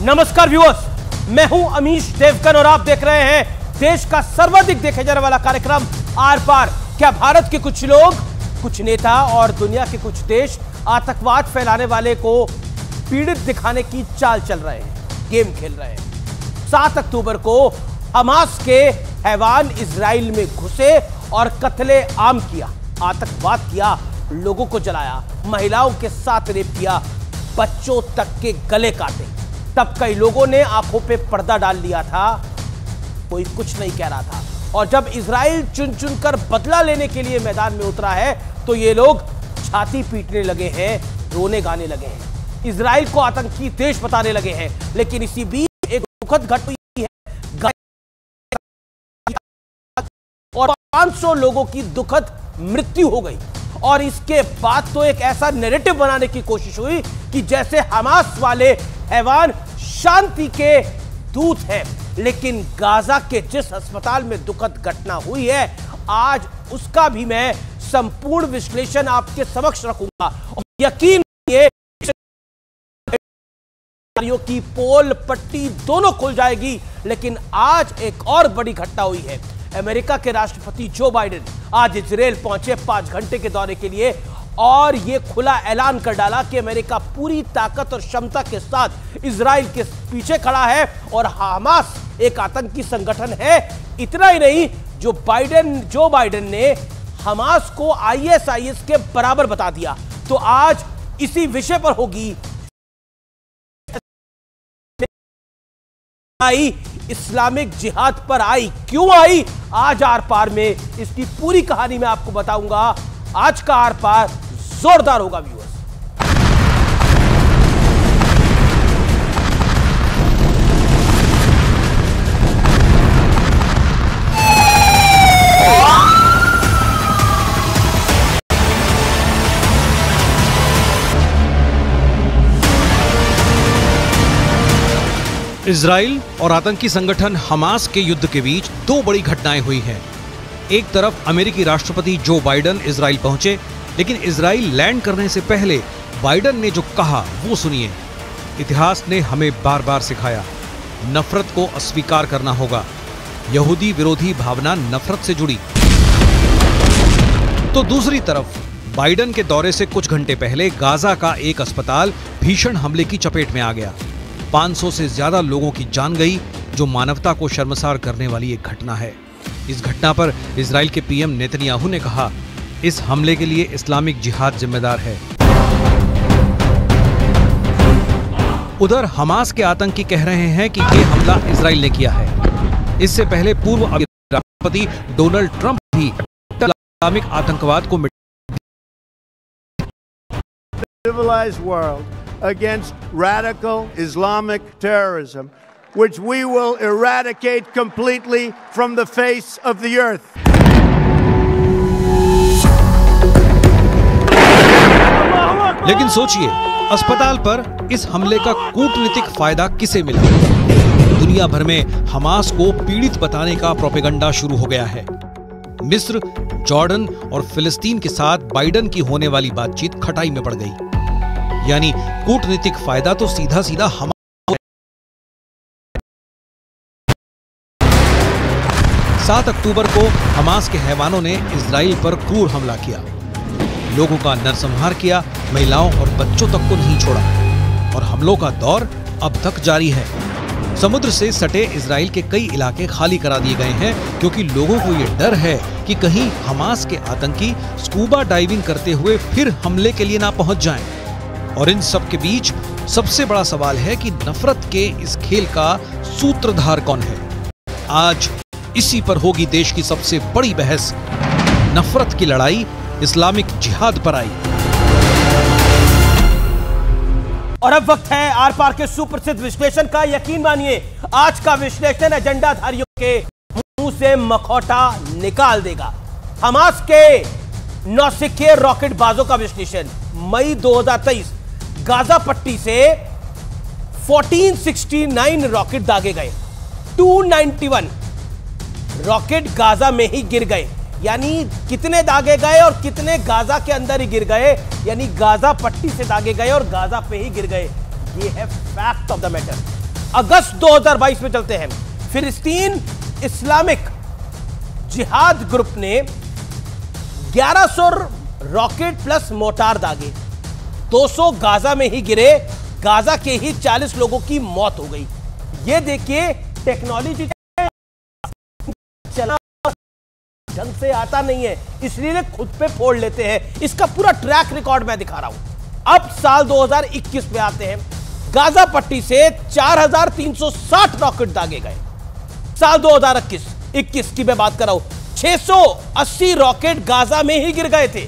नमस्कार व्यूअर्स, मैं हूं अमीश देवगन और आप देख रहे हैं देश का सर्वाधिक देखे जाने वाला कार्यक्रम आर पार। क्या भारत के कुछ लोग, कुछ नेता और दुनिया के कुछ देश आतंकवाद फैलाने वाले को पीड़ित दिखाने की चाल चल रहे हैं, गेम खेल रहे हैं। 7 अक्टूबर को हमास के हैवान इजराइल में घुसे और कत्ले आम किया, आतंकवाद किया, लोगों को जलाया, महिलाओं के साथ रेप किया, बच्चों तक के गले काटे। तब कई लोगों ने आंखों पे पर्दा डाल लिया था, कोई कुछ नहीं कह रहा था। और जब इजराइल चुन चुन कर बदला लेने के लिए मैदान में उतरा है तो ये लोग छाती पीटने लगे हैं, रोने गाने लगे हैं, इजराइल को आतंकी देश बताने लगे हैं। लेकिन इसी बीच एक दुखद घटना हुई है और 500 लोगों की दुखद मृत्यु हो गई। और इसके बाद तो एक ऐसा नैरेटिव बनाने की कोशिश हुई कि जैसे हमास वाले हैवान शांति के दूत हैं। लेकिन गाजा के जिस अस्पताल में दुखद घटना हुई है, आज उसका भी मैं संपूर्ण विश्लेषण आपके समक्ष रखूंगा। और यकीन की पोल पट्टी दोनों खुल जाएगी। लेकिन आज एक और बड़ी घटना हुई है। अमेरिका के राष्ट्रपति जो बाइडेन आज इजराइल पहुंचे 5 घंटे के दौरे के लिए और यह खुला ऐलान कर डाला कि अमेरिका पूरी ताकत और क्षमता के साथ इजराइल के पीछे खड़ा है और हमास एक आतंकी संगठन है। इतना ही नहीं, जो बाइडेन ने हमास को आईएसआईएस के बराबर बता दिया। तो आज इसी विषय पर होगी इस्लामिक जिहाद पर आई, क्यों आई, आज आर पार में इसकी पूरी कहानी मैं आपको बताऊंगा। आज का आर पार जोरदार होगा व्यूअर्स। इजराइल और आतंकी संगठन हमास के युद्ध के बीच 2 बड़ी घटनाएं हुई हैं। एक तरफ अमेरिकी राष्ट्रपति जो बाइडेन इजराइल पहुंचे, लेकिन इजराइल लैंड करने से पहले बाइडेन ने जो कहा वो सुनिए। इतिहास ने हमें बार बार सिखाया, नफरत को अस्वीकार करना होगा। यहूदी विरोधी भावना नफरत से जुड़ी। तो दूसरी तरफ बाइडेन के दौरे से कुछ घंटे पहले गाजा का एक अस्पताल भीषण हमले की चपेट में आ गया। 500 से ज्यादा लोगों की जान गई, जो मानवता को शर्मसार करने वाली एक घटना है। इस घटना पर इजराइल के पीएम नेतन्याहू ने कहा, इस हमले के लिए इस्लामिक जिहाद जिम्मेदार है। उधर हमास के आतंकी कह रहे हैं कि यह हमला इजराइल ने किया है। इससे पहले पूर्व राष्ट्रपति डोनाल्ड ट्रंप भी इस्लामिक आतंकवाद को against radical Islamic terrorism, which we will eradicate completely from the face of the earth. लेकिन सोचिए, अस्पताल पर इस हमले का कूटनीतिक फायदा किसे मिला? दुनिया भर में हमास को पीड़ित बताने का प्रोपेगेंडा शुरू हो गया है। मिस्र, जॉर्डन और फिलिस्तीन के साथ बाइडेन की होने वाली बातचीत खटाई में पड़ गई। यानी कूटनीतिक फायदा तो सीधा सीधा हमास। 7 अक्टूबर को हमास के हैवानों ने इजराइल पर क्रूर हमला किया, लोगों का नरसंहार किया, महिलाओं और बच्चों तक को नहीं छोड़ा। और हमलों का दौर अब तक जारी है। समुद्र से सटे इजराइल के कई इलाके खाली करा दिए गए हैं, क्योंकि लोगों को यह डर है कि कहीं हमास के आतंकी स्कूबा डाइविंग करते हुए फिर हमले के लिए ना पहुंच जाएं। और इन सब के बीच सबसे बड़ा सवाल है कि नफरत के इस खेल का सूत्रधार कौन है? आज इसी पर होगी देश की सबसे बड़ी बहस। नफरत की लड़ाई इस्लामिक जिहाद पर आई। और अब वक्त है आर पार के सुप्रसिद्ध विश्लेषण का। यकीन मानिए, आज का विश्लेषण एजेंडाधारियों के मुंह से मखौटा निकाल देगा। हमास के नौसिखिए रॉकेटबाजों का विश्लेषण। मई 2023 गाजा पट्टी से 1469 रॉकेट दागे गए, 291 रॉकेट गाजा में ही गिर गए। यानी कितने दागे गए और कितने गाजा के अंदर ही गिर गए, यानी गाजा पट्टी से दागे गए और गाजा पे ही गिर गए। ये है फैक्ट ऑफ द मैटर। अगस्त 2022 में चलते हैं। फिलिस्तीन इस्लामिक जिहाद ग्रुप ने 1100 रॉकेट प्लस मोटार दागे, 200 गाजा में ही गिरे, गाजा के ही 40 लोगों की मौत हो गई। ये देखिए टेक्नोलॉजी चला ढंग से आता नहीं है, इसलिए खुद पे फोड़ लेते हैं। इसका पूरा ट्रैक रिकॉर्ड मैं दिखा रहा हूं। अब साल 2021 में आते हैं। गाजा पट्टी से 4360 रॉकेट दागे गए। साल 2021 की मैं बात कर रहा हूं, 680 रॉकेट गाजा में ही गिर गए थे।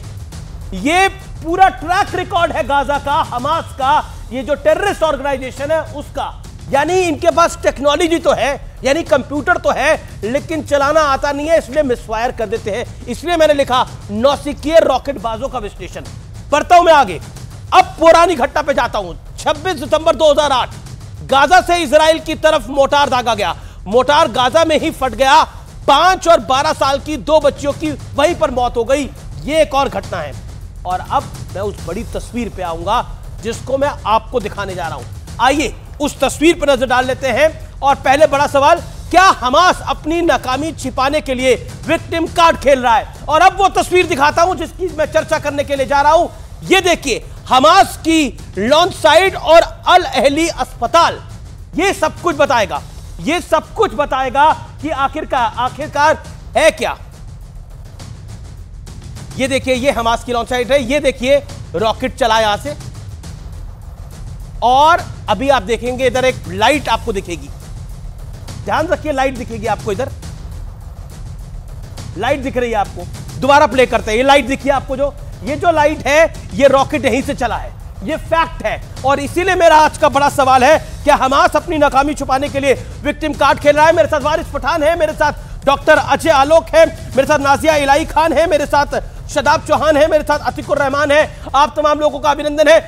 ये पूरा ट्रैक रिकॉर्ड है गाजा का, हमास का, ये जो टेररिस्ट ऑर्गेनाइजेशन है उसका। यानी इनके पास टेक्नोलॉजी तो है, यानी कंप्यूटर तो है, लेकिन चलाना आता नहीं है, इसलिए मिसफायर कर देते हैं। इसलिए मैंने लिखा नौसिखिए रॉकेटबाजों का विश्लेषण। पढ़ता हूं मैं आगे। अब पुरानी घटना पे जाता हूं। 26 सितंबर 2008 गाजा से इजराइल की तरफ मोटार दागा गया। मोटार गाजा में ही फट गया। 5 और 12 साल की 2 बच्चियों की वहीं पर मौत हो गई। यह एक और घटना है। और अब मैं उस बड़ी तस्वीर पे आऊंगा जिसको मैं आपको दिखाने जा रहा हूं। आइए उस तस्वीर पर नजर डाल लेते हैं। और पहले बड़ा सवाल, क्या हमास अपनी नाकामी छिपाने के लिए विक्टिम कार्ड खेल रहा है? और अब वो तस्वीर दिखाता हूं जिसकी मैं चर्चा करने के लिए जा रहा हूं। ये देखिए हमास की लॉन्च साइट और अल अहली अस्पताल। ये सब कुछ बताएगा, ये सब कुछ बताएगा कि आखिरकार है क्या। ये देखिए, ये हमास की लॉन्च साइट है। ये देखिए रॉकेट चला यहां से, और अभी आप देखेंगे इधर एक लाइट आपको दिखेगी। ध्यान रखिए, लाइट दिखेगी आपको, इधर लाइट दिख रही है आपको। दोबारा प्ले करते हैं। ये लाइट दिखी है आपको, ये जो लाइट है, ये रॉकेट यहीं से चला है। ये फैक्ट है। और इसीलिए मेरा आज का बड़ा सवाल है, क्या हमास अपनी नाकामी छुपाने के लिए विक्टिम कार्ड खेल रहा है? मेरे साथ वारिस पठान है, मेरे साथ डॉक्टर अजय आलोक है, मेरे साथ नाजिया इलाही खान है, मेरे साथ शदाब चौहान है, मेरे साथ अतिकुर रहमान है। आप तमाम लोगों का अभिनंदन है।